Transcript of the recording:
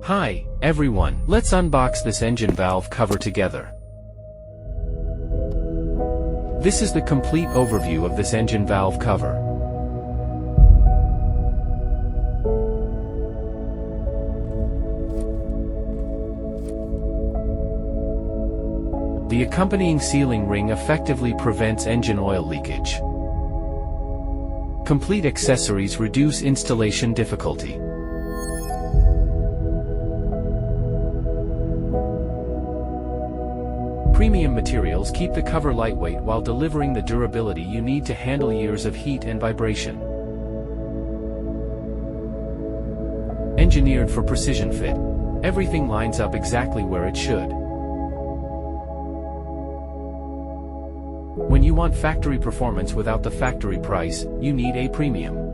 Hi, everyone. Let's unbox this engine valve cover together. This is the complete overview of this engine valve cover. The accompanying sealing ring effectively prevents engine oil leakage. Complete accessories reduce installation difficulty. Premium materials keep the cover lightweight while delivering the durability you need to handle years of heat and vibration. Engineered for precision fit. Everything lines up exactly where it should. When you want factory performance without the factory price, you need a premium.